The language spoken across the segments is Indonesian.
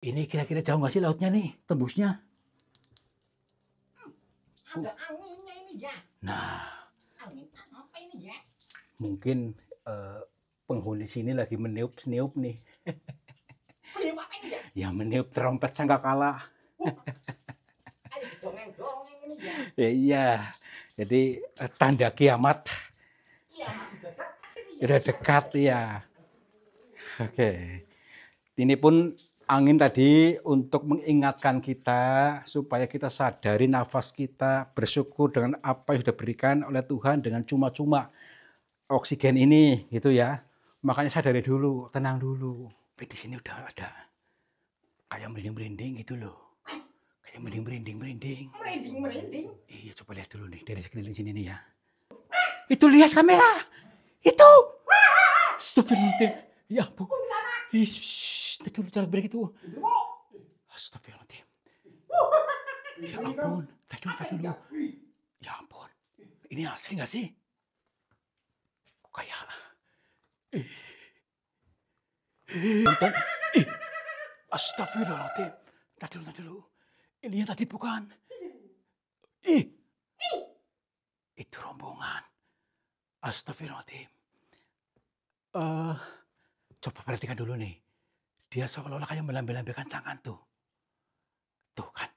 Ini kira-kira jauh nggak sih lautnya nih, tembusnya? Ada anginnya ini ya. Nah, Angin apa ini ya? mungkin penghuni sini lagi meniup-niup nih. Beli apa ini ya? Ya meniup trompet sangkakala. Ayo dongeng-dongeng ini ya. Ya, iya, jadi tanda kiamat Iya, mak udah dekat ini ya. udah dekat ya. Oke, ini pun angin tadi untuk mengingatkan kita supaya kita sadari nafas kita, bersyukur dengan apa yang sudah berikan oleh Tuhan dengan cuma-cuma oksigen ini gitu ya. Makanya sadari dulu, tenang dulu. Di sini udah ada kayak merinding-merinding gitu loh. Kayak merinding-merinding. Merinding-merinding. Iya, coba lihat dulu nih dari sekeliling sini nih ya. Itu lihat kamera. Itu. Astagfirullahaladzim. Ya ampun. Tadi dulu cara begitu. Astagfirullahaladzim. Ya ampun. Tadi dulu. Ya ampun. Ini asli nggak sih? Kok kayak... Nonton. Astagfirullahaladzim. Tadi dulu. Ini yang tadi bukan. Itu rombongan. Astagfirullahaladzim. Coba perhatikan dulu nih. Dia seolah-olah kayak melambai-lambaikan tangan tuh. Tuh kan.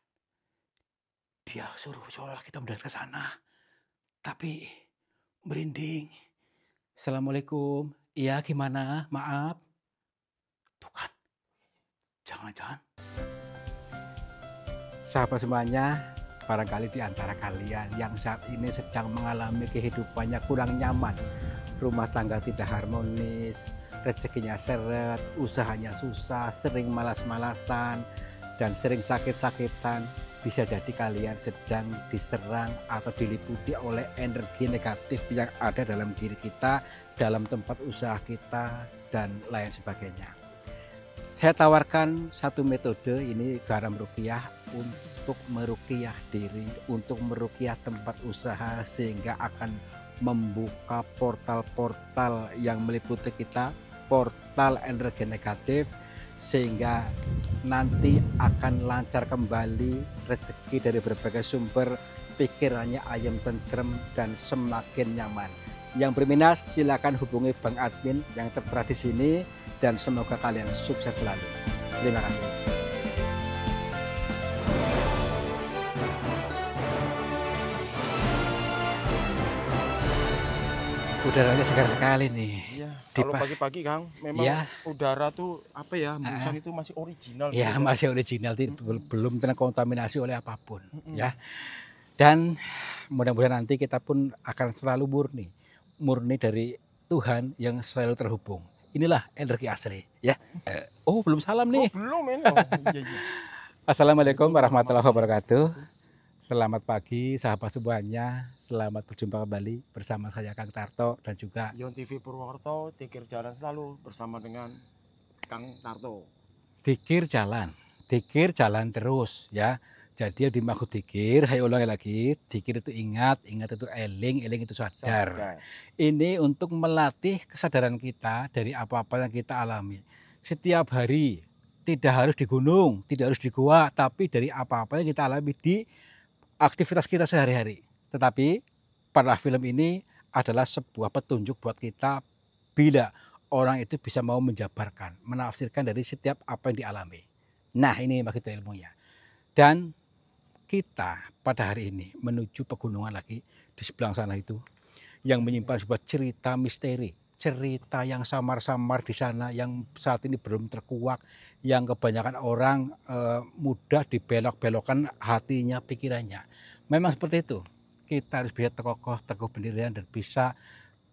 Dia suruh seolah kita mendarat ke sana. Tapi merinding. Assalamualaikum. Iya gimana? Maaf. Tuh kan. Jangan-jangan. Sahabat semuanya, barangkali di antara kalian yang saat ini sedang mengalami kehidupannya kurang nyaman. Rumah tangga tidak harmonis, rezekinya seret, usahanya susah, sering malas-malasan, dan sering sakit-sakitan. Bisa jadi kalian sedang diserang atau diliputi oleh energi negatif yang ada dalam diri kita, dalam tempat usaha kita, dan lain sebagainya. Saya tawarkan satu metode, ini garam ruqyah, untuk meruqyah diri, untuk meruqyah tempat usaha, sehingga akan membuka portal-portal yang meliputi kita, portal energi negatif, sehingga nanti akan lancar kembali rezeki dari berbagai sumber, pikirannya ayam tentrem dan semakin nyaman. Yang berminat silakan hubungi Bang Admin yang tertera di sini, dan semoga kalian sukses selalu. Terima kasih. Udaranya segar sekali nih. Iya, kalau pagi-pagi Kang, memang ya, udara tuh apa ya, hembusan itu masih original. Ya, gitu, masih original, belum terkontaminasi oleh apapun. Ya. Dan mudah-mudahan nanti kita pun akan selalu murni dari Tuhan yang selalu terhubung. Inilah energi asli, ya. Oh, belum salam nih. Oh, belum ini. Assalamualaikum warahmatullahi wabarakatuh. Selamat pagi sahabat semuanya. Selamat berjumpa kembali bersama saya Kang Tarto dan juga Yon TV Purwokerto, Dikir Jalan Selalu bersama dengan Kang Tarto. Dikir jalan terus ya. Jadi yang dimaksud dikir, saya ulangi lagi, dikir itu ingat itu eling itu sadar. Ini untuk melatih kesadaran kita dari apa-apa yang kita alami. Setiap hari, tidak harus di gunung, tidak harus di gua, tapi dari apa-apa yang kita alami di aktivitas kita sehari-hari. Tetapi pada film ini adalah sebuah petunjuk buat kita bila orang itu bisa mau menjabarkan, menafsirkan dari setiap apa yang dialami. Nah, ini maksud ilmunya. Dan kita pada hari ini menuju pegunungan lagi di sebelah sana itu yang menyimpan sebuah cerita misteri, cerita yang samar-samar di sana yang saat ini belum terkuak, yang kebanyakan orang mudah dibelok-belokkan hatinya, pikirannya. Memang seperti itu. Kita harus bisa teguh pendirian dan bisa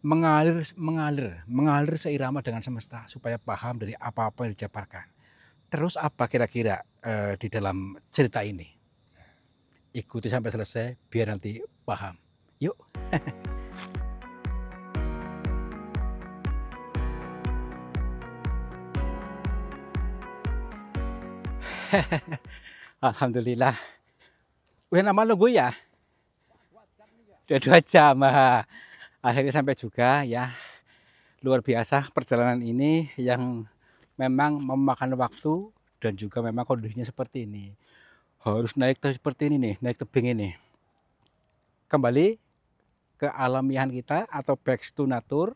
mengalir seirama dengan semesta supaya paham dari apa-apa yang dijabarkan. Terus apa kira-kira di dalam cerita ini? Ikuti sampai selesai biar nanti paham. Yuk. Alhamdulillah. Udah lama nunggu ya? Udah 2 jam. Akhirnya sampai juga ya. Luar biasa perjalanan ini yang memang memakan waktu dan juga memang kondisinya seperti ini. Harus naik seperti ini nih, naik tebing ini. Kembali ke alamiahan kita atau back to nature,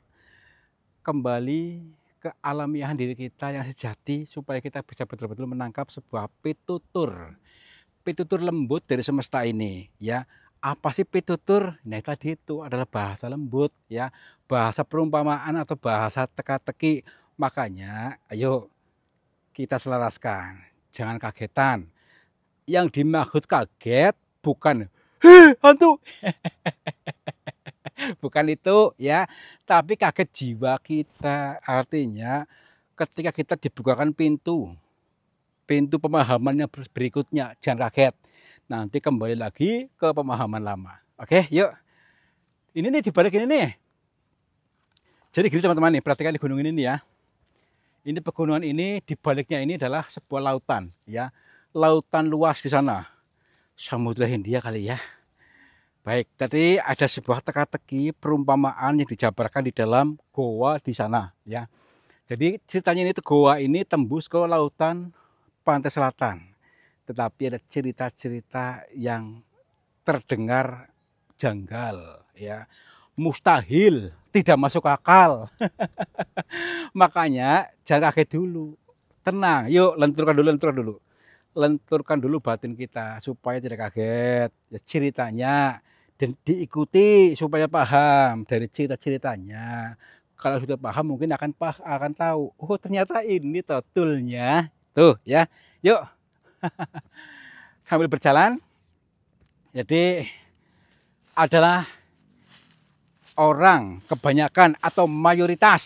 kembali ke alamiahan diri kita yang sejati supaya kita bisa betul-betul menangkap sebuah pitutur. Pitutur lembut dari semesta ini, ya. Apa sih pitutur? Nah, tadi itu adalah bahasa lembut, ya. Bahasa perumpamaan atau bahasa teka-teki. Makanya, ayo kita selaraskan. Jangan kagetan. Yang dimaksud kaget bukan hantu. Bukan itu, ya. Tapi kaget jiwa kita. Artinya ketika kita dibukakan pintu pemahaman yang berikutnya, jangan kaget. Nanti kembali lagi ke pemahaman lama. Oke, yuk. Ini nih di balik ini nih. Jadi gini teman-teman nih, perhatikan di gunung ini nih ya. Ini pegunungan ini, di baliknya ini adalah sebuah lautan, ya. Lautan luas di sana. Samudra Hindia kali ya. Baik, tadi ada sebuah teka-teki perumpamaan yang dijabarkan di dalam goa di sana, ya. Jadi ceritanya ini goa ini tembus ke lautan pantai selatan. Tetapi ada cerita-cerita yang terdengar janggal, ya. Mustahil, tidak masuk akal. Makanya jangan kaget dulu. Tenang, yuk lenturkan dulu. Lenturkan dulu batin kita supaya tidak kaget. Ya, ceritanya dan diikuti supaya paham dari cerita-ceritanya. Kalau sudah paham mungkin akan tahu. Oh, ternyata ini totulnya. Tuh ya. Yuk. Sambil berjalan. Jadi adalah orang kebanyakan atau mayoritas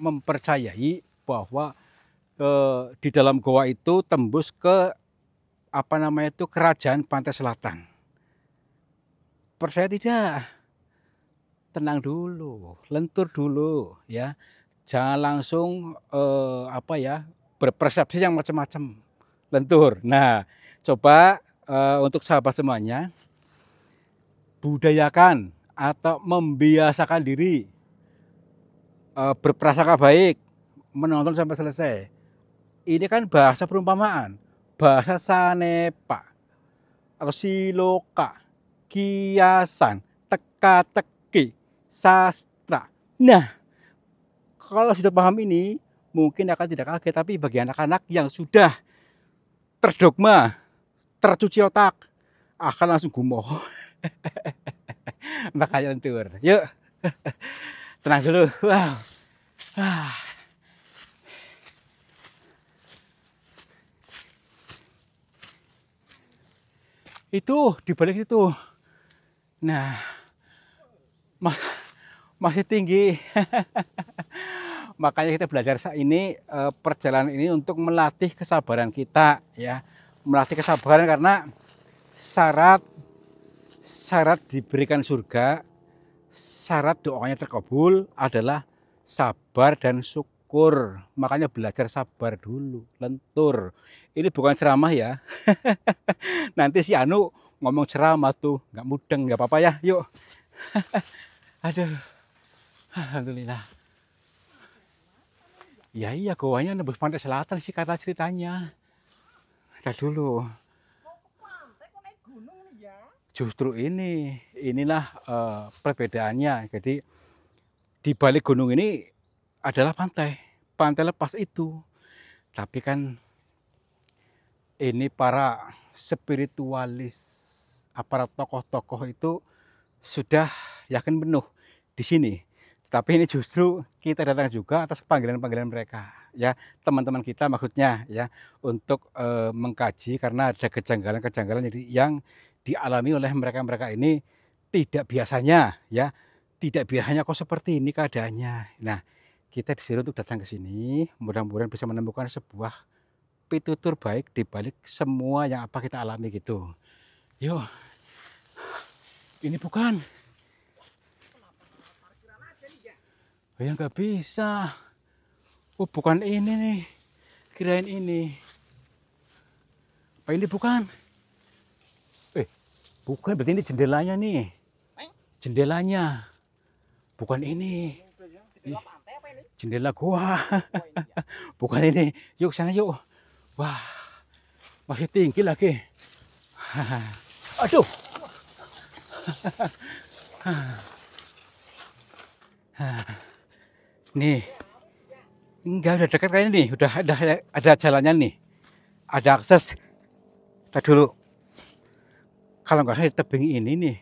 mempercayai bahwa di dalam goa itu tembus ke kerajaan pantai selatan. Percaya tidak? Tenang dulu, lentur dulu, ya. Jangan langsung berpersepsi yang macam-macam. Lentur. Nah, coba untuk sahabat semuanya budayakan atau membiasakan diri berprasangka baik, menonton sampai selesai. Ini kan bahasa perumpamaan, bahasa sanepa, atau siloka, kiasan, teka-teki, sastra. Nah, kalau sudah paham ini, mungkin akan tidak kaget. Tapi bagi anak-anak yang sudah terdogma, tercuci otak, akan langsung gumoh. Makanya lentur. Yuk, tenang dulu. Wow. Itu di balik itu. Nah, masih tinggi. Makanya kita belajar ini perjalanan ini untuk melatih kesabaran kita, ya. Melatih kesabaran karena syarat diberikan surga, syarat doanya terkabul adalah sabar dan syukur. Makanya belajar sabar dulu, lentur. Ini bukan ceramah ya. Nanti si Anu ngomong ceramah tuh, nggak mudeng, nggak apa-apa ya. Yuk. Aduh, alhamdulillah. Ya iya, goanya nembus pantai selatan sih kata ceritanya. Kita dulu. Justru inilah perbedaannya. Jadi di balik gunung ini adalah pantai lepas itu. Tapi kan ini para spiritualis, aparat tokoh-tokoh itu sudah yakin penuh di sini. Tapi ini justru kita datang juga atas panggilan-panggilan mereka, ya, teman-teman kita maksudnya, ya, untuk mengkaji karena ada kejanggalan-kejanggalan yang dialami oleh mereka-mereka ini tidak biasanya, ya, tidak biasanya kok seperti ini keadaannya. Nah, kita disuruh untuk datang ke sini, mudah-mudahan bisa menemukan sebuah pitutur baik di balik semua yang apa kita alami gitu. Yuk, ini bukan. Ya nggak bisa. Oh bukan ini nih, kirain ini. Apa ini bukan? Bukan, berarti ini jendelanya nih. Jendelanya. Bukan ini. Jendela gua. Bukan ini. Yuk sana yuk. Wah, masih tinggi lagi. Aduh. Nih, enggak udah dekat kayaknya nih, udah ada jalannya nih. Ada akses. Kita dulu. Kalau nggak salah di tebing ini nih.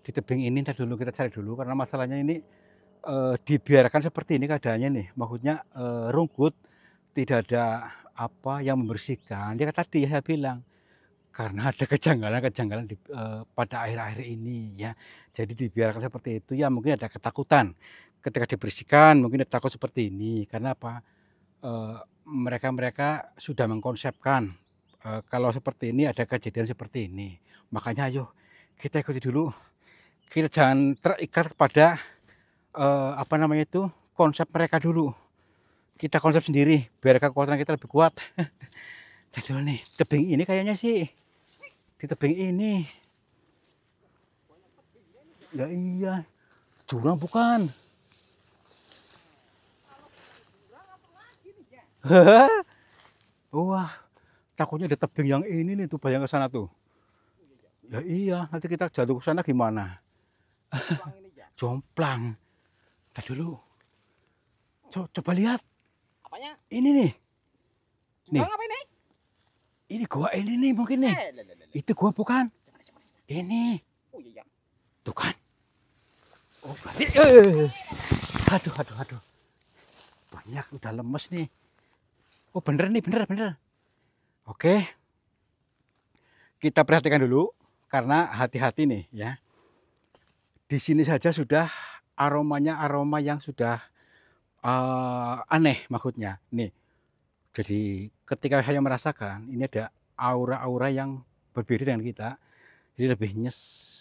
Di tebing ini ntar dulu kita cari dulu karena masalahnya ini dibiarkan seperti ini keadaannya nih. Maksudnya rumput tidak ada apa yang membersihkan. Dia tadi saya bilang karena ada kejanggalan-kejanggalan pada akhir-akhir ini ya. Jadi dibiarkan seperti itu ya mungkin ada ketakutan. Ketika dibersihkan mungkin ada takut seperti ini. Karena apa? Mereka sudah mengkonsepkan kalau seperti ini ada kejadian seperti ini. Makanya ayo kita ikuti dulu. Kita jangan terikat kepada apa namanya itu konsep mereka dulu. Kita konsep sendiri biar kekuatan kita lebih kuat. Jadi nih tebing ini kayaknya sih di tebing ini. Ya iya, jurang bukan? Wah, takutnya ada tebing yang ini nih tuh bayang ke sana tuh. Ya iya, nanti kita jatuh ke sana gimana? Jomplang. Tadi dulu. Coba lihat. Apanya? Ini nih. Nih. Jurang apa ini? Ini gua ini nih mungkin nih. Itu gua bukan. Ini. Oh iya. Tuh kan. Oh, berarti. Aduh. Banyak udah lemes nih. Oh bener nih, bener. Oke. Kita perhatikan dulu karena hati-hati nih ya. Di sini saja sudah aromanya aroma yang sudah aneh maksudnya. Nih. Jadi ketika saya merasakan ini ada aura-aura yang berbeda dengan kita. Jadi lebih nyes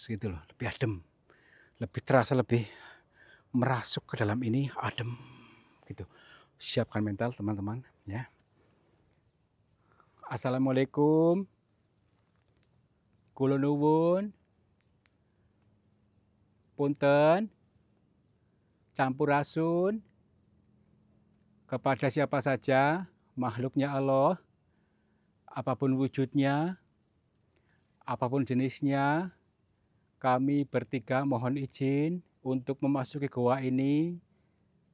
gitu loh, lebih adem. Lebih terasa lebih merasuk ke dalam ini adem gitu. Siapkan mental teman-teman ya. Assalamualaikum. Kula nuwun. Punten. Campurasun kepada siapa saja makhluknya Allah, apapun wujudnya, apapun jenisnya, kami bertiga mohon izin untuk memasuki goa ini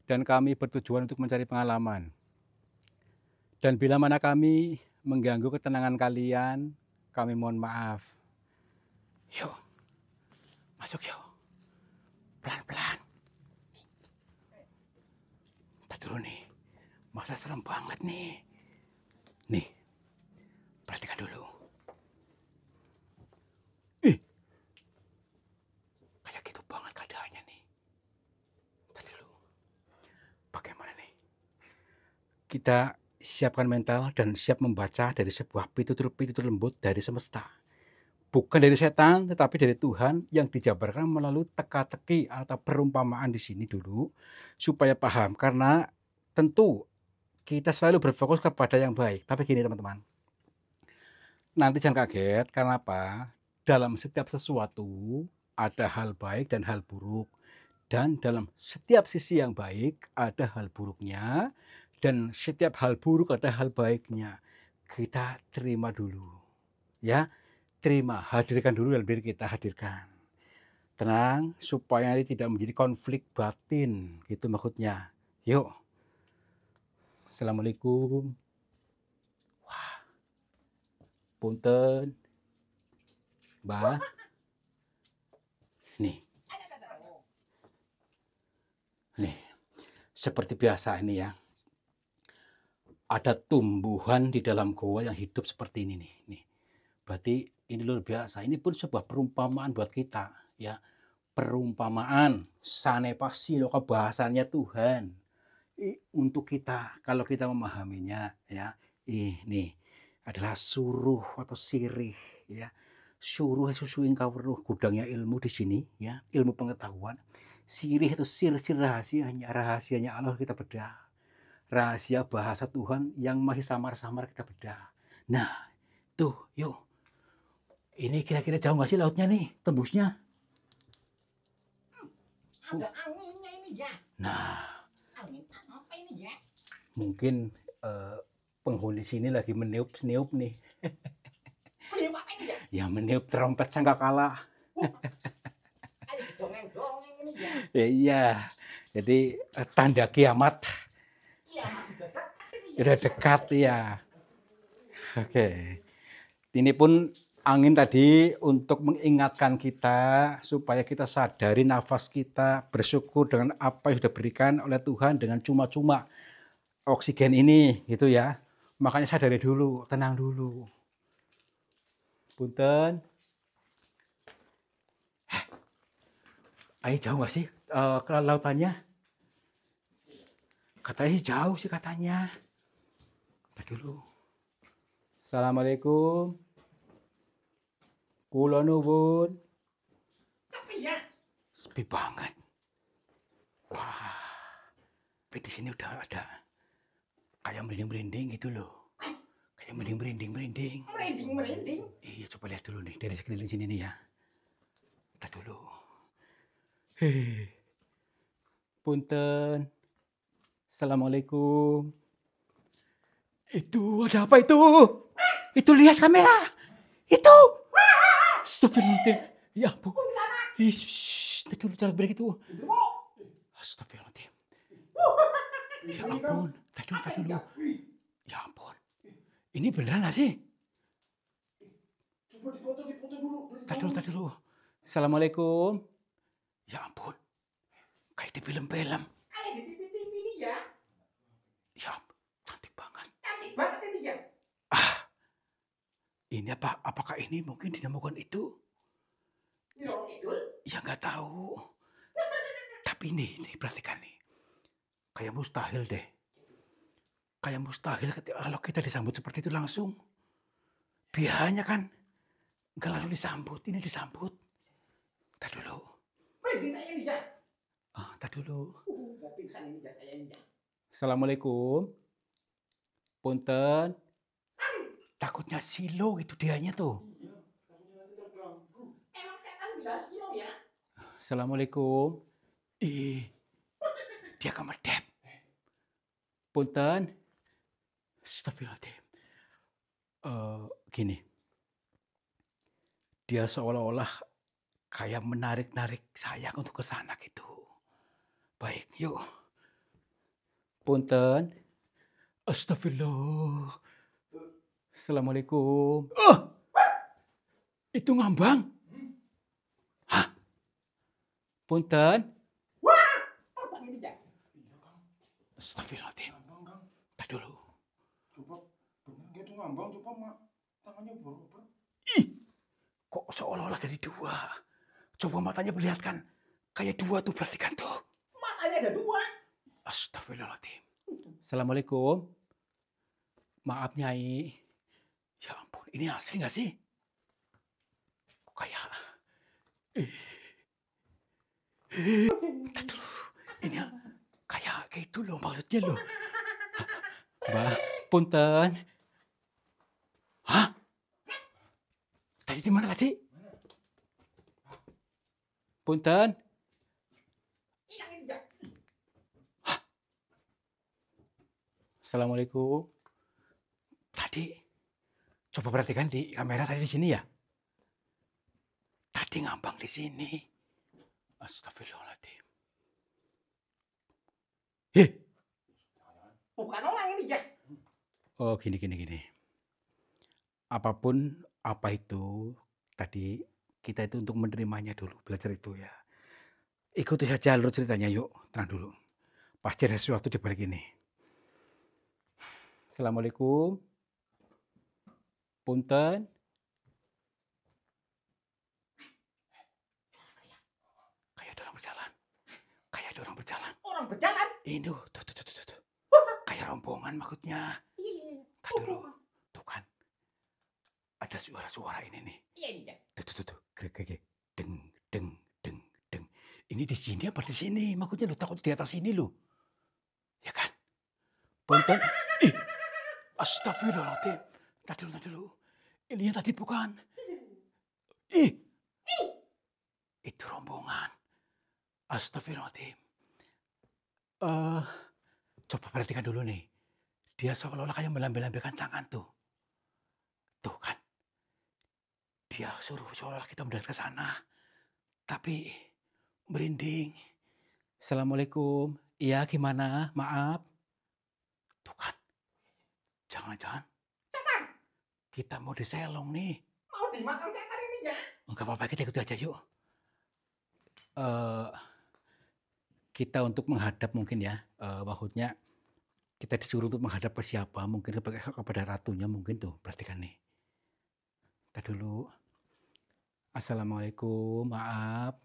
dan kami bertujuan untuk mencari pengalaman. Dan bila mana kami mengganggu ketenangan kalian, kami mohon maaf. Yuk, masuk yuk. Pelan-pelan. Ntar dulu nih, masa serem banget nih. Nih, perhatikan dulu. Kayak gitu banget keadaannya nih. Ntar dulu. Bagaimana nih? Kita siapkan mental dan siap membaca dari sebuah pitutur-pitutur lembut dari semesta. Bukan dari setan, tetapi dari Tuhan yang dijabarkan melalui teka-teki atau perumpamaan di sini dulu supaya paham. Karena tentu kita selalu berfokus kepada yang baik. Tapi gini teman-teman, nanti jangan kaget karena apa? Dalam setiap sesuatu ada hal baik dan hal buruk. Dan dalam setiap sisi yang baik ada hal buruknya. Dan setiap hal buruk ada hal baiknya. Kita terima dulu. Ya, terima, hadirkan dulu dalam diri kita, hadirkan. Tenang, supaya nanti tidak menjadi konflik batin, gitu maksudnya. Yuk. Assalamualaikum. Wah. Punten. Mbak. Nih. Nih. Seperti biasa ini ya. Ada tumbuhan di dalam goa yang hidup seperti ini nih. Nih. Berarti ini luar biasa. Ini pun sebuah perumpamaan buat kita, ya. Perumpamaan, sanepasi loka bahasanya Tuhan. Untuk kita, kalau kita memahaminya, ya. Ini adalah suruh atau sirih, ya. Suruh susu engkau weruh, gudangnya ilmu di sini, ya. Ilmu pengetahuan. Sirih itu sir-sir rahasianya Allah kita bedah. Rahasia bahasa Tuhan yang masih samar-samar kita bedah. Nah, tuh, yuk. Ini kira-kira jauh nggak sih lautnya nih, tembusnya? Ada anginnya ini ya. Nah, Angin apa ini ya? mungkin penghuni sini lagi meniup-niup nih. Beli apa ini ya? Ya meniup trompet sangkakala. Ayo dongeng-dongeng ini ya. Ya, iya. Jadi tanda kiamat Iya, Mas, udah dekat ini ya. udah dekat ya. Oke. Ini pun angin tadi untuk mengingatkan kita supaya kita sadari nafas kita, bersyukur dengan apa yang sudah berikan oleh Tuhan dengan cuma-cuma oksigen ini gitu ya. Makanya sadari dulu, tenang dulu. Punten. Ayo jauh nggak sih ke lautannya? Katanya sih jauh sih katanya. Kita dulu. Assalamualaikum. Kula nuwun. Tapi ya, Sepi banget. Wah. Tapi di sini udah ada kayak merinding-merinding gitu loh. Kayak merinding-merinding. merinding-merinding. Iya, coba lihat dulu nih dari sekeliling sini nih ya. Kita dulu. Hei. Punten. Assalamualaikum. Itu ada apa itu? Itu lihat kamera. Itu. Astagfirullahaladzim. Ya ampun. Shh, dulu jangan begitu. Astagfirullahaladzim. Ya ampun. Tadi dulu. Ya ampun. Ini beneran gak sih? Coba dipoto dulu. Tadi dulu. Assalamualaikum. Ya ampun. Kayak di film-film. Kayak di TV-TV ini ya. Ya ampun. Cantik banget. Cantik banget ini ya. Ini apa? Apakah ini mungkin dinamakan itu? Nyirong Kidul. Ya nggak tahu. Tapi ini perhatikan nih. Kayak mustahil deh. Kayak mustahil kalau kita disambut seperti itu langsung. Biasanya kan nggak langsung disambut. Ini disambut. Tadi dulu. Merinding saya ini ya. Tadi dulu. Udah pingsan ini ya saya ini ya. Assalamualaikum. Punten. Takutnya silo itu dianya tuh. Emang setan bisa silo ya? Assalamualaikum. Dia kemedep. Punten. Astagfirullahaladzim. Gini. Dia seolah-olah kayak menarik-narik saya untuk ke sana gitu. Baik, yuk. Punten. Astagfirullah. Assalamualaikum. Itu ngambang. Hah? Punten. Apa ini ya? Astagfirullahaladzim. Ngambang, Kang. Tadi dulu. Coba bener gitu ngambang, coba mak tangannya borobar. Kok seolah-olah jadi dua? Coba matanya perlihatkan. Kayak dua tuh, perhatikan tuh. Matanya ada dua. Astagfirullahaladzim. Assalamualaikum. Maaf Nyai. Ya ampun, ini asli gak sih? Kok kayak... Aduh, ini kayak itu loh maksudnya loh. Mbak, punten. Hah? Tadi di mana tadi? Punten. Hilang ini ya. Assalamualaikum. Tadi, coba perhatikan di kamera tadi di sini ya. Tadi ngambang di sini. Astagfirullahaladzim. Bukan orang ini ya. Oh, gini. Apapun apa itu, tadi kita itu untuk menerimanya dulu, belajar itu ya. Ikuti saja alur ceritanya, yuk. Tenang dulu. Pasti ada sesuatu di balik ini. Assalamualaikum. Punten. Kayak ada orang berjalan. Orang berjalan. Ini tuh. Kayak rombongan maksudnya. Iya. Tadi dulu. Tuh kan. Ada suara-suara ini nih. Iya ini ya. Tuh. Gerak. Deng. Ini di sini apa di sini? Maksudnya lu takut di atas sini lu. Ya kan? Punten. Astagfirullahaladzim. Tadi dulu. Ini yang tadi bukan. Itu rombongan. Astagfirullahaladzim. Coba perhatikan dulu nih. Dia seolah-olah kayak melambai-lambaikan tangan tuh. Tuh kan. Dia suruh seolah kita mendarat ke sana. Tapi merinding. Assalamualaikum. Iya, gimana? Maaf. Tuh kan. Jangan-jangan Setan. kita mau diselong nih. Mau dimakan setan ini ya. Enggak apa-apa, kita ikut aja yuk. Eh, kita untuk menghadap mungkin ya, maksudnya kita disuruh untuk menghadap ke siapa, mungkin kepada ratunya mungkin tuh, perhatikan nih. Kita dulu. Assalamualaikum, maaf.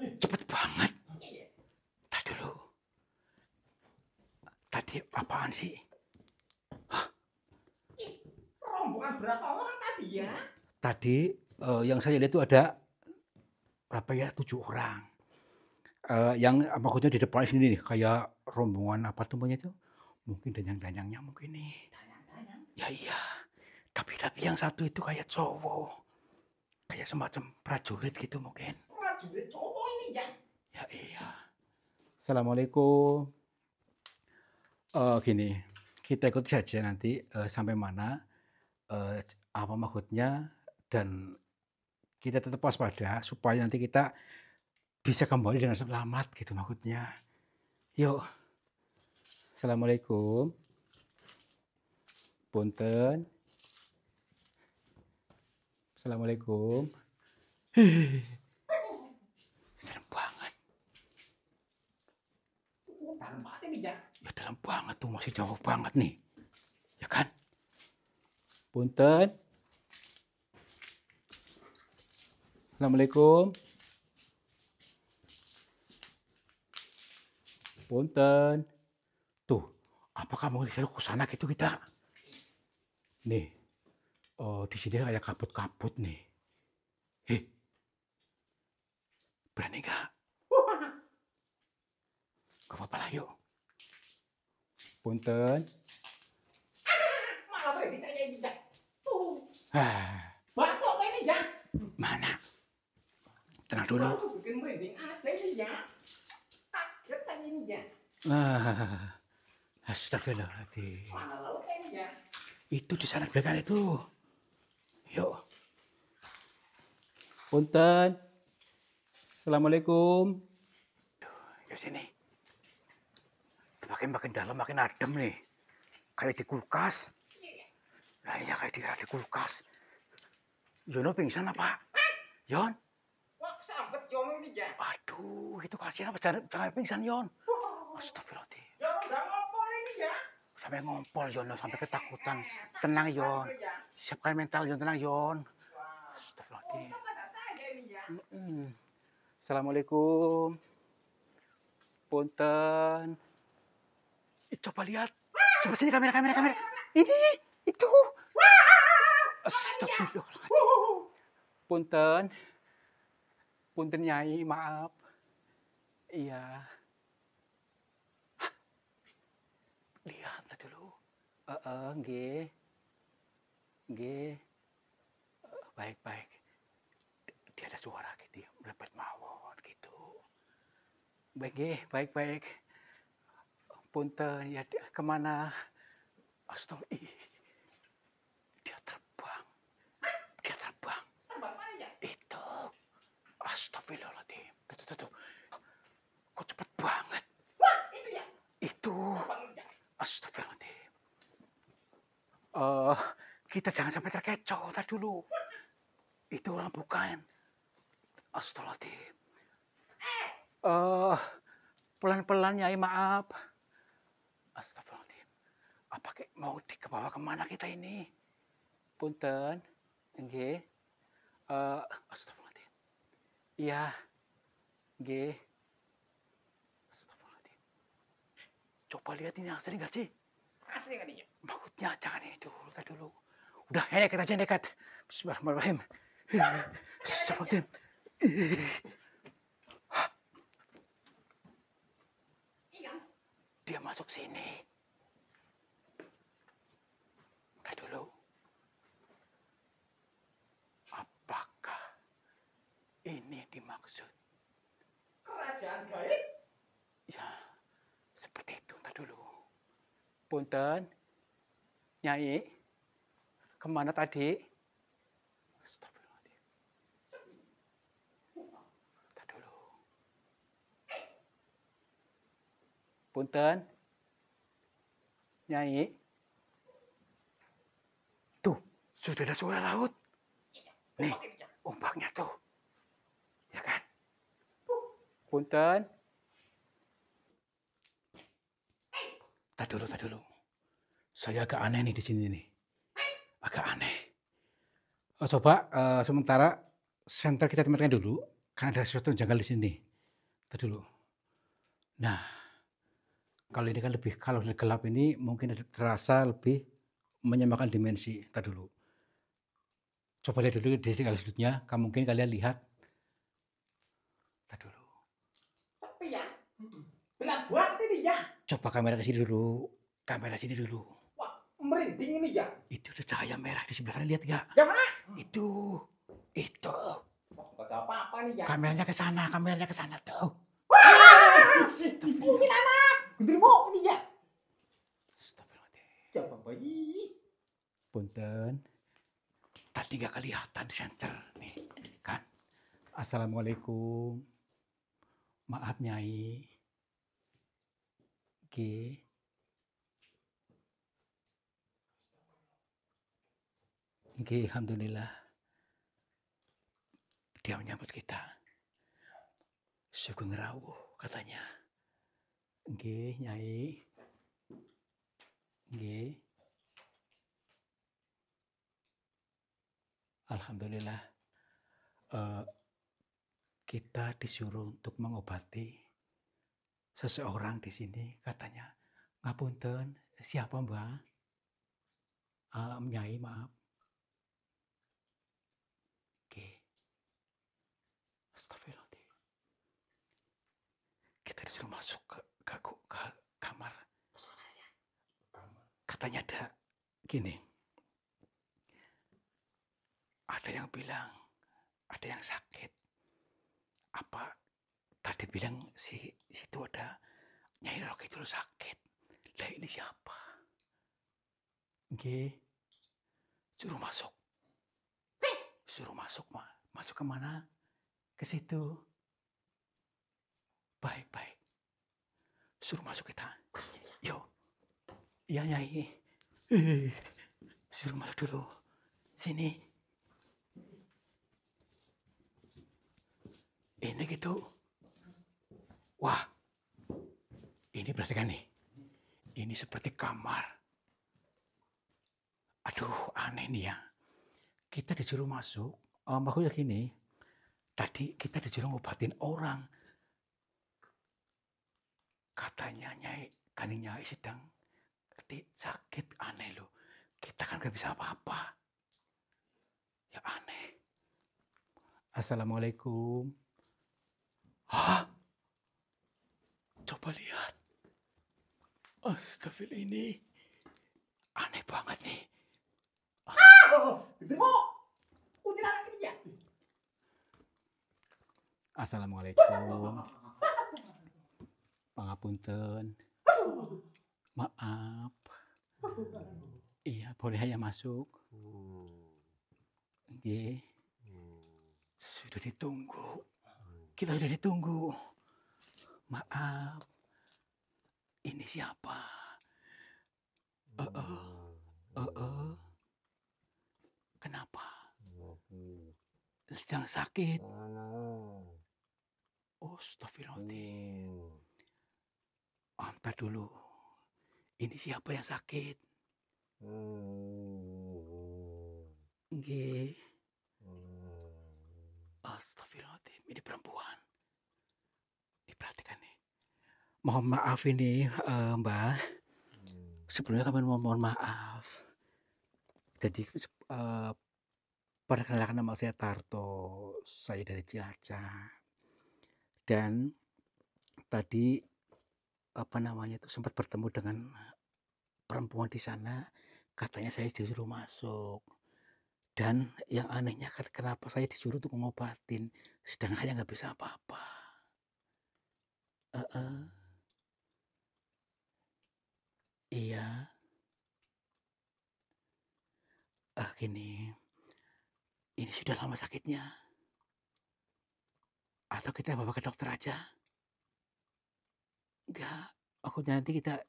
Cepet banget. Tadi dulu. Tadi apaan sih? Rombongan berapa orang tadi ya? Tadi yang saya lihat itu ada berapa ya? 7 orang. Yang maksudnya di depan sini nih, kayak rombongan apa tuh namanya itu? Mungkin danyang-danyangnya mungkin nih. Danyang-danyang. Ya iya. Tapi yang satu itu kayak cowok. Kayak semacam prajurit gitu mungkin. Prajurit cowok ini ya. Ya iya. Assalamualaikum. Gini, kita ikut saja nanti sampai mana, apa maksudnya, dan kita tetap waspada supaya nanti kita bisa kembali dengan selamat gitu maksudnya. Yuk. Assalamualaikum. Punten. Assalamualaikum. Serem banget. Dalam banget ini ya. Ya dalam banget tuh, masih jauh banget nih. Ya kan? Punten. Assalamualaikum. Punten. Tuh, apakah mau disuruh ke sana gitu kita? Nih, di sini kayak kabut-kabut nih. Heh, berani nggak? Gak apa-apa lah, yuk. Punten. Malah berani saya ini ya. Ah, Batuk ini ya. mana? Tenang dulu. Batuk bikin merinding aja ini ya. Kaget saya ini ya. Astagfirullahaladzim. Mana laut ini ya. Itu di sana belakang itu. Yuk. Punten. Assalamualaikum. Yuk sini. Makin dalam makin adem nih. Kayak di kulkas. Nah, iya kayak di kulkas. Yono pingsan apa? Yon? Wah, sambet Yono ini ya. Aduh, itu kasihan apa jangan pingsan Yon. Astagfirullahaladzim. Yono udah ngompol ini ya. Sampai ngompol Yono, sampai ketakutan. Tenang Yon. Siapkan mental Yon, tenang Yon. Astagfirullahaladzim. Untung ada saya ini ya. Assalamualaikum. Punten. Coba lihat. Coba sini kamera. Ini, itu. Astagfirullahaladzim. Punten. Punten Nyai, maaf. Iya. Hah? Lihat dulu. Nggih. Nggih. Baik. Dia ada suara gitu ya, melepet mawon gitu. Baik. Punten, ya kemana? Astagfirullah. Dia terbang. Terbang mana ya? Itu. Astagfirullahaladzim. Tuh. Kok cepet banget. Wah, itu ya. Itu. Terbang ini ya. Astagfirullahaladzim. Kita jangan sampai terkecoh. Ntar dulu. Itu orang bukan. Astagfirullahaladzim. Pelan-pelan Nyai, maaf. Astagfirullahaladzim. Apa mau dibawa kemana kita ini? Punten. Nggih. Astagfirullahaladzim. Iya. Nggih. Astagfirullahaladzim. Coba lihat ini asli nggak sih? Asli kan ini ya. Maksudnya jangan ini dulu. Udah, nekat aja. Bismillahirrahmanirrahim. Astagfirullahaladzim. Iya. Dia masuk sini. Tadi dulu. Apakah ini dimaksud? Itu ntar dulu. Punten, Nyai, kemana tadi? Astagfirullahaladzim. Ntar dulu. Punten, Nyai. Tuh, sudah ada suara laut. Nih, ombaknya tuh. Ya kan? Punten. Tak dulu. Saya agak aneh nih di sini nih. Agak aneh. Coba sementara senter kita tempatkan dulu, karena ada sesuatu yang janggal di sini. Tak dulu. Nah, kalau ini kan lebih, kalau gelap ini mungkin terasa lebih menyamakan dimensi. Tak dulu. Coba lihat dulu di segala sudutnya, mungkin kalian lihat. Tak dulu. Sepi ya. Gelap banget ini ya. Coba kamera ke sini dulu. Kamera sini dulu. Wah, merinding ini ya. Itu ada cahaya merah di sebelah sana, lihat gak? Yang mana? Itu. Wah, gak ada apa-apa nih ya. Kameranya ke sana tuh. Mungkin anak. Genderwo ini ya. Astagfirullahaladzim. Siapa bayi? Punten. Tadi gak kelihatan di center nih, kan? Assalamualaikum. Maaf Nyai. Oke. Oke, alhamdulillah. Dia menyambut kita. Sugeng rawuh katanya. Oke, Nyai. Oke. Alhamdulillah. Kita disuruh untuk mengobati seseorang di sini, katanya. Ngapunten, siapa Mbak? Nyai, maaf. Oke. Astagfirullahaladzim. Kita disuruh masuk ke kamar. Katanya ada gini. Ada yang bilang, ada yang sakit. Apa tadi bilang situ ada Nyai Roro Kidul sakit. Lah ini siapa? Oke. Suruh masuk. Suruh masuk, Ma. Masuk ke mana? Ke situ. Baik. Suruh masuk kita. Yuk. Iya, Nyai. Suruh masuk dulu. Sini. Ini gitu. Wah. Ini berarti kan nih. Ini seperti kamar. Aduh, aneh nih ya. Kita disuruh masuk. Maksudnya gini. Tadi kita disuruh ngobatin orang. Katanya Nyai sedang sakit, aneh loh. Kita kan gak bisa apa-apa. Ya aneh. Assalamualaikum. Hah? Coba lihat. Astagfirullah, ini aneh banget nih. Genderwo. Kuntilanak ini ya. Assalamualaikum. Pangapunten. Maaf. Iya, boleh ya masuk. Oke. Sudah ditunggu. Kita sudah ditunggu. Maaf. Ini siapa? Kenapa? Sedang sakit. Oh, astagfirullahaladzim. Ntar dulu. Ini siapa yang sakit? Nggih. Astagfirullahaladzim. Ini perempuan. Diperhatikan nih. Mohon maaf ini, Mbak. Sebelumnya kami mohon maaf. Jadi perkenalkan, nama saya Tarto. Saya dari Cilacap. Dan tadi sempat bertemu dengan perempuan di sana. Katanya saya disuruh masuk. Dan yang anehnya kenapa saya disuruh untuk ngobatin, sedangkan saya nggak bisa apa-apa. gini, ini sudah lama sakitnya, atau kita bawa ke dokter aja? Enggak, maksudnya nanti kita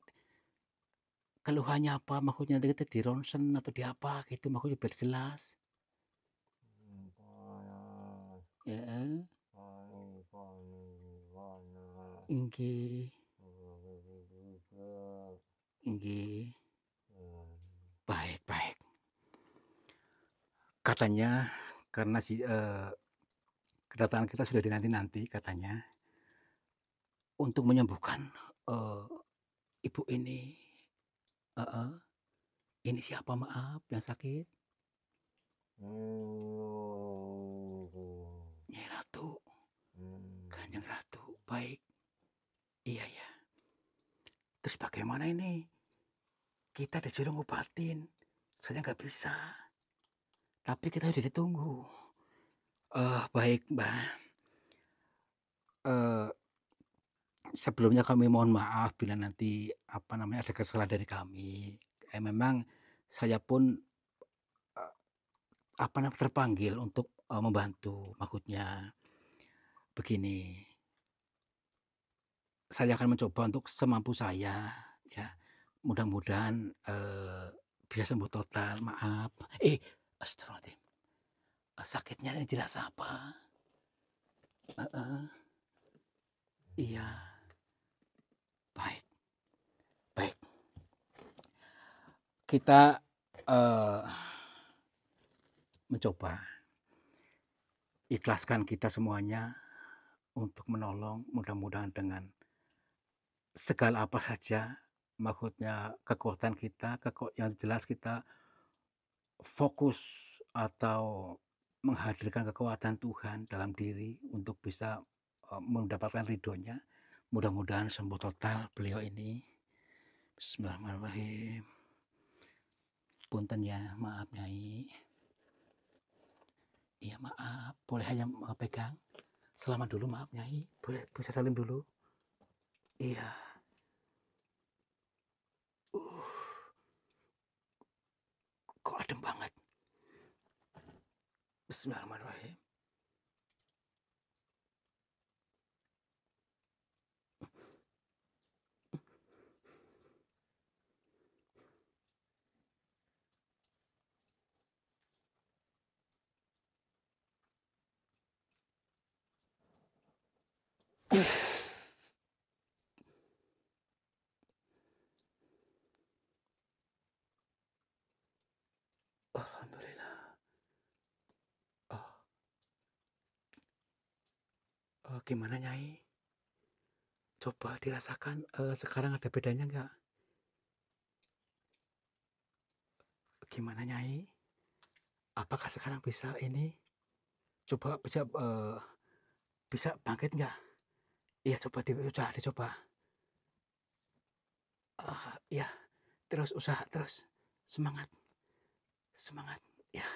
keluhannya apa, maksudnya nanti kita di ronsen atau di apa gitu, maksudnya biar jelas. Heeh, inggih, inggih. Baik, baik. Katanya karena kedatangan kita sudah dinanti-nanti katanya untuk menyembuhkan, eee, ibu ini. Heeh. Ini siapa maaf yang sakit? Nyai Ratu, Kanjeng Ratu. Baik. Iya, ya. Terus bagaimana ini? Kita disuruh ngobatin, saya nggak bisa. Tapi kita udah ditunggu. Baik, Mbak. Sebelumnya kami mohon maaf bila nanti, apa namanya, ada kesalahan dari kami. Memang saya pun, apa namanya, terpanggil untuk, membantu. Maksudnya begini, saya akan mencoba untuk semampu saya, ya. Mudah-mudahan, bisa sembuh total, maaf. Astagfirullahaladzim, sakitnya ini dirasa apa? Heeh, iya, baik, baik. Kita, mencoba ikhlaskan kita semuanya untuk menolong, mudah-mudahan dengan segala apa saja, maksudnya kekuatan kita, yang jelas kita fokus atau menghadirkan kekuatan Tuhan dalam diri untuk bisa, mendapatkan ridhonya. Mudah-mudahan sembuh total beliau ini. Bismillahirrahmanirrahim. Punten ya, maaf Nyai. Iya maaf, boleh hanya pegang? Selamat dulu, maaf Nyai. Boleh bisa salim dulu? Iya. Kok adem banget. Bismillahirrahmanirrahim. Alhamdulillah. Gimana Nyai? Coba dirasakan, sekarang ada bedanya nggak? Gimana Nyai? Apakah sekarang bisa ini? Coba bisa bangkit nggak? Iya coba dicoba. Iya, terus usaha terus. Semangat, semangat. Ya,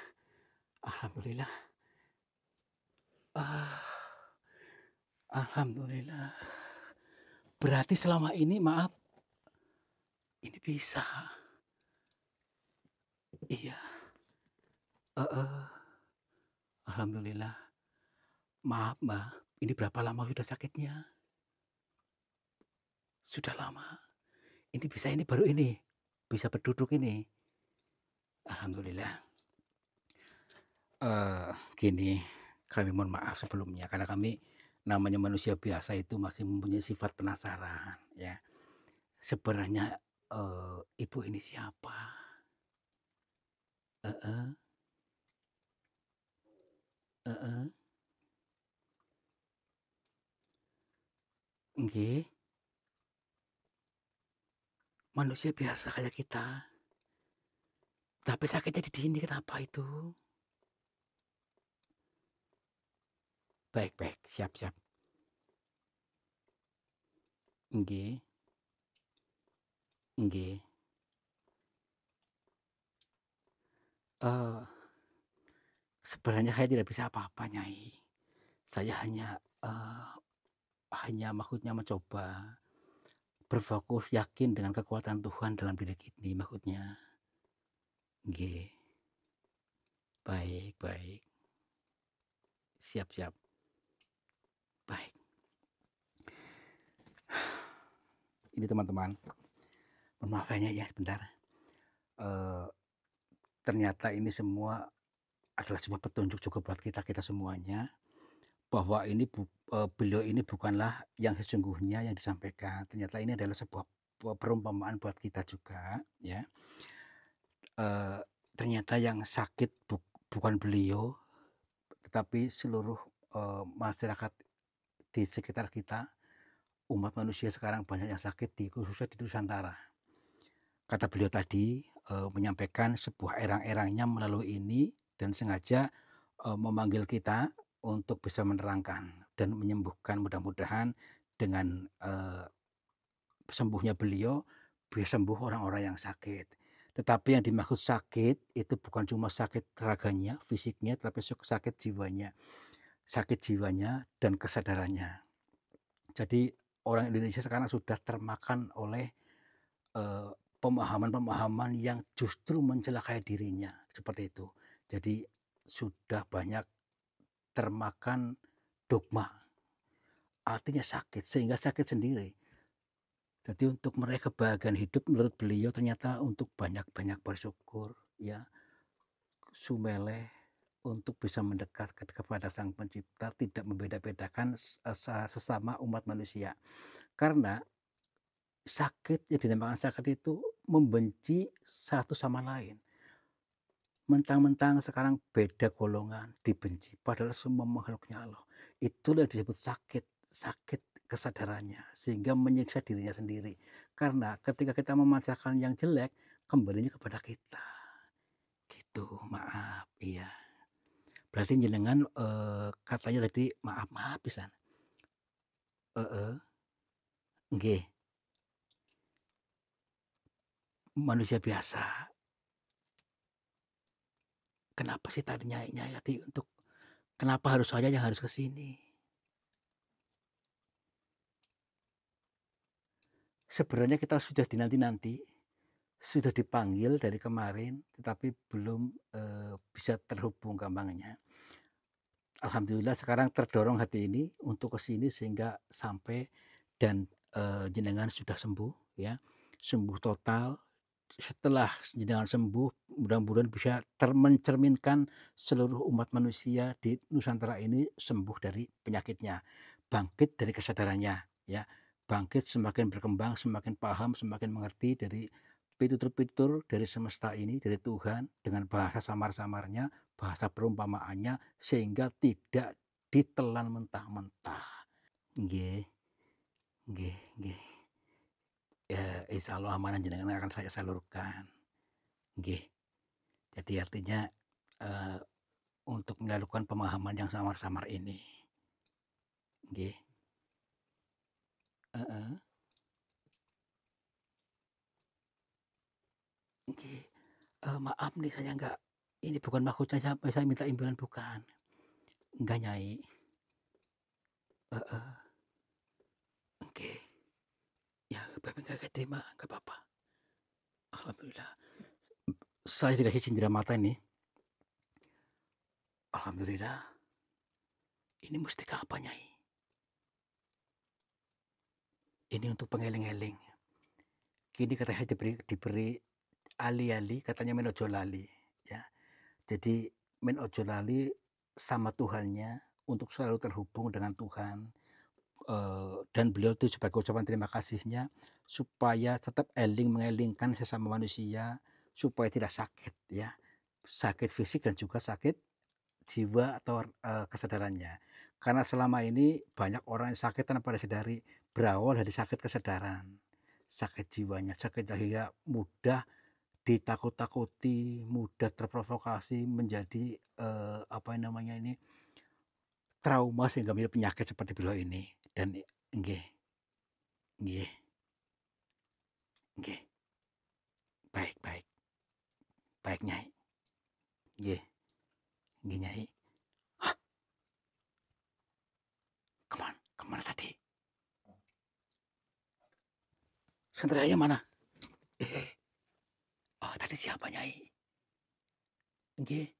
alhamdulillah. Alhamdulillah. Berarti selama ini maaf, ini bisa. Iya, alhamdulillah. Maaf Mbak, ini berapa lama sudah sakitnya? Sudah lama. Ini baru ini, bisa berduduk ini. Alhamdulillah. Gini, kami mohon maaf sebelumnya karena kami namanya manusia biasa itu masih mempunyai sifat penasaran ya. Sebenarnya, ibu ini siapa? Heeh, heeh, nggih. Manusia biasa kayak kita. Tapi sakitnya di sini kenapa itu? Baik, baik, siap, siap. Nggih, nggih. Sebenarnya saya tidak bisa apa-apa, Nyai. Saya hanya maksudnya mencoba berfokus yakin dengan kekuatan Tuhan dalam diri ini maksudnya. Nggih. Baik, baik. Siap, siap. Baik. Ini teman-teman, mohon maaf ya sebentar. Eee, Ternyata ini semua adalah sebuah petunjuk juga buat kita semuanya, bahwa beliau ini bukanlah yang sesungguhnya yang disampaikan. Ternyata ini adalah sebuah perumpamaan buat kita juga ya. Eee, Ternyata yang sakit bukan beliau, tetapi seluruh, masyarakat di sekitar kita, umat manusia sekarang banyak yang sakit khususnya di Nusantara. Kata beliau tadi, menyampaikan sebuah erang-erangnya melalui ini dan sengaja, memanggil kita untuk bisa menerangkan dan menyembuhkan mudah-mudahan dengan, sembuhnya beliau, bisa sembuh orang-orang yang sakit. Tetapi yang dimaksud sakit itu bukan cuma sakit raganya, fisiknya, tapi sakit jiwanya. Sakit jiwanya dan kesadarannya. Jadi orang Indonesia sekarang sudah termakan oleh, pemahaman-pemahaman yang justru mencelakai dirinya, seperti itu. Jadi sudah banyak termakan dogma, artinya sakit, sehingga sakit sendiri. Jadi untuk meraih kebahagiaan hidup menurut beliau ternyata untuk banyak-banyak bersyukur, ya, sumeleh, untuk bisa mendekat kepada Sang Pencipta, tidak membeda-bedakan sesama umat manusia. Karena sakit yang dinamakan sakit itu membenci satu sama lain. Mentang-mentang sekarang beda golongan, dibenci, padahal semua makhluknya Allah. Itulah yang disebut sakit, sakit kesadarannya, sehingga menyiksa dirinya sendiri. Karena ketika kita memancarkan yang jelek, kembalinya kepada kita. Gitu, maaf, iya. Berarti jenengan, katanya tadi maaf pisan? Heeh, nggih, manusia biasa. Kenapa sih tadi Nyai tadi untuk kenapa harus saya yang harus ke sini? Sebenarnya kita sudah dinanti-nanti, sudah dipanggil dari kemarin, tetapi belum, bisa terhubung gampangnya. Alhamdulillah sekarang terdorong hati ini untuk ke sini sehingga sampai dan, jenengan sudah sembuh ya, sembuh total. Setelah jenengan sembuh, mudah-mudahan bisa mencerminkan seluruh umat manusia di Nusantara ini sembuh dari penyakitnya, bangkit dari kesadarannya ya, bangkit semakin berkembang, semakin paham, semakin mengerti dari pitutur-pitutur dari semesta ini, dari Tuhan dengan bahasa samar-samarnya, bahasa perumpamaannya sehingga tidak ditelan mentah-mentah. Nggih, nggih, nggih. Ya, insyaallah amanah jenengan akan saya salurkan. Nggih. Jadi artinya, eee, untuk melakukan pemahaman yang samar-samar ini. Nggih. Heeh. Nggih. Maaf nih saya enggak ini bukan maksudnya saya minta imbalan bukan. Enggak, Nyai. Heeh. Nggih. Ya, Bapak enggak keterima, enggak apa-apa. Alhamdulillah. Saya dikasih cindera mata ini. Alhamdulillah. Ini mustika apa, Nyai? Ini untuk pengeling-eling. Kini katanya diberi ali-ali, katanya men ojo lali, ya. Jadi men ojo lali sama Tuhannya, untuk selalu terhubung dengan Tuhan, dan beliau itu sebagai ucapan terima kasihnya, supaya tetap mengelingkan sesama manusia, supaya tidak sakit ya, sakit fisik dan juga sakit jiwa atau, kesadarannya. Karena selama ini banyak orang yang sakit tanpa disadari, berawal dari sakit kesadaran, sakit jiwanya, sakit sehingga mudah ditakut-takuti, mudah terprovokasi menjadi, apa namanya ini, trauma sehingga menjadi penyakit seperti beliau ini dan nggih, nggih, nggih, baik, baik, baik, Nyai, nggih, nggih, Nyai. Hah, kemana tadi? Saudaranya mana? Eh, oh tadi siapa, Nyai? Nggih,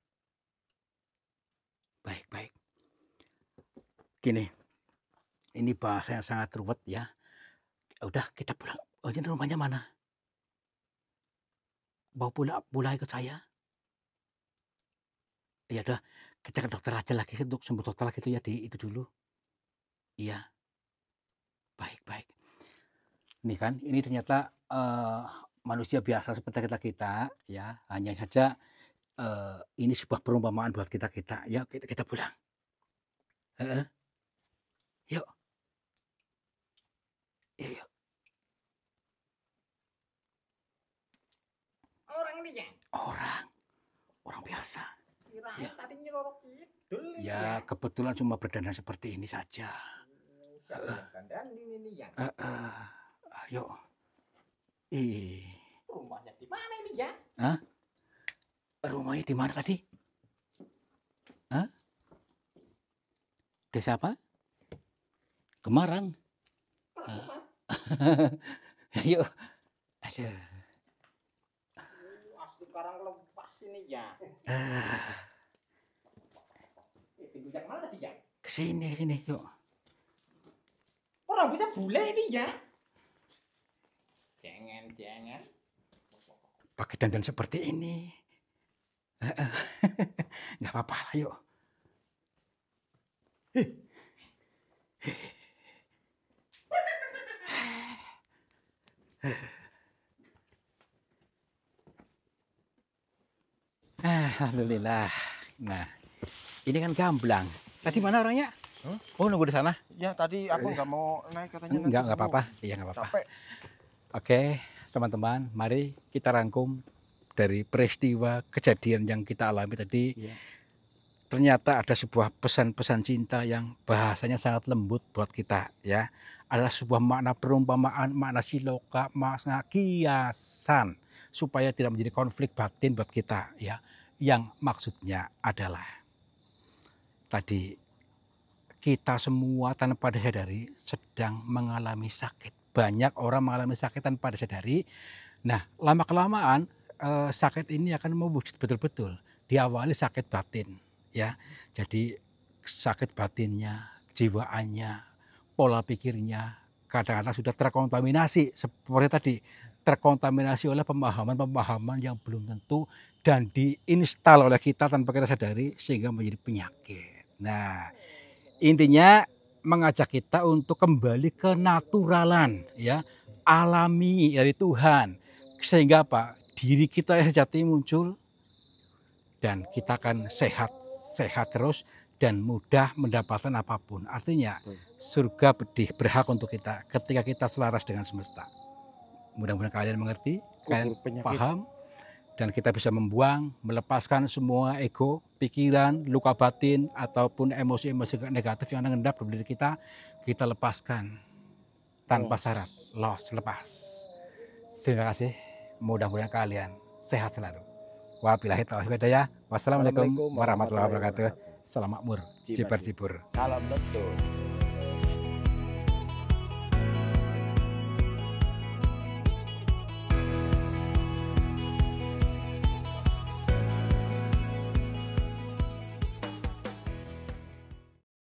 baik, baik. Gini, ini bahasa yang sangat ruwet ya. Udah kita pulang. Oh, ini rumahnya mana? Mau pulang ikut saya? Ya udah, kita ke dokter aja lagi untuk sembuh total gitu ya di itu dulu. Iya, baik, baik. Nih kan, ini ternyata manusia biasa seperti kita-kita ya, hanya saja ini sebuah perumpamaan buat kita-kita. Ya, kita pulang. Heeh. Yuk. Yuk, yuk. Orang ini ya. Orang biasa. Kirain Ya. tadi nyelorok kidul ini Ya, kebetulan cuma berdandan seperti ini saja. Siapa yang dandanin ini ya? Ayo. Ih, Rumahnya di mana ini ya? rumahnya di mana tadi? Hah? Desa apa? Gemarang. Kalau Mas, Ayo. Aduh. asli karang lepas ini ya. Pintu yang mana tadi ya? Kesini, yuk. Oh, rambutnya bule ini ya? Jangan. Pakai dandan seperti ini. Nggak apa-apa lah, yuk. Alhamdulillah. Nah, ini kan gamblang. Tadi mana orangnya? Oh, nunggu di sana? Ya tadi aku nggak mau naik katanya. nanti Enggak dulu. apa-apa. Iya, nggak apa-apa. Capek. Oke, teman-teman, mari kita rangkum dari peristiwa kejadian yang kita alami tadi. Iya. Ternyata ada sebuah pesan-pesan cinta yang bahasanya sangat lembut buat kita ya. Adalah sebuah makna perumpamaan, makna siloka, makna kiasan supaya tidak menjadi konflik batin buat kita ya. Yang maksudnya adalah tadi kita semua tanpa disadari sedang mengalami sakit. Banyak orang mengalami sakit tanpa disadari. Nah, lama-kelamaan sakit ini akan mewujud betul-betul. Diawali sakit batin ya. Jadi sakit batinnya, jiwaannya, pola pikirnya kadang-kadang sudah terkontaminasi seperti tadi, terkontaminasi oleh pemahaman-pemahaman yang belum tentu dan diinstal oleh kita tanpa kita sadari sehingga menjadi penyakit. Nah, intinya mengajak kita untuk kembali ke naturalan ya, alami dari Tuhan. Sehingga apa? Diri kita yang sejati muncul dan kita akan sehat terus dan mudah mendapatkan apapun. Artinya surga berhak untuk kita ketika kita selaras dengan semesta. Mudah-mudahan kalian mengerti, kalian paham, dan kita bisa membuang, melepaskan semua ego, pikiran, luka batin, ataupun emosi-emosi negatif yang mengendap dalam diri kita lepaskan tanpa syarat, lepas. Terima kasih, mudah-mudahan kalian sehat selalu. Wabillahi taufiq wal hidayah. Wassalamualaikum warahmatullahi wabarakatuh. Salam makmur, cibur-cibur. Salam betul.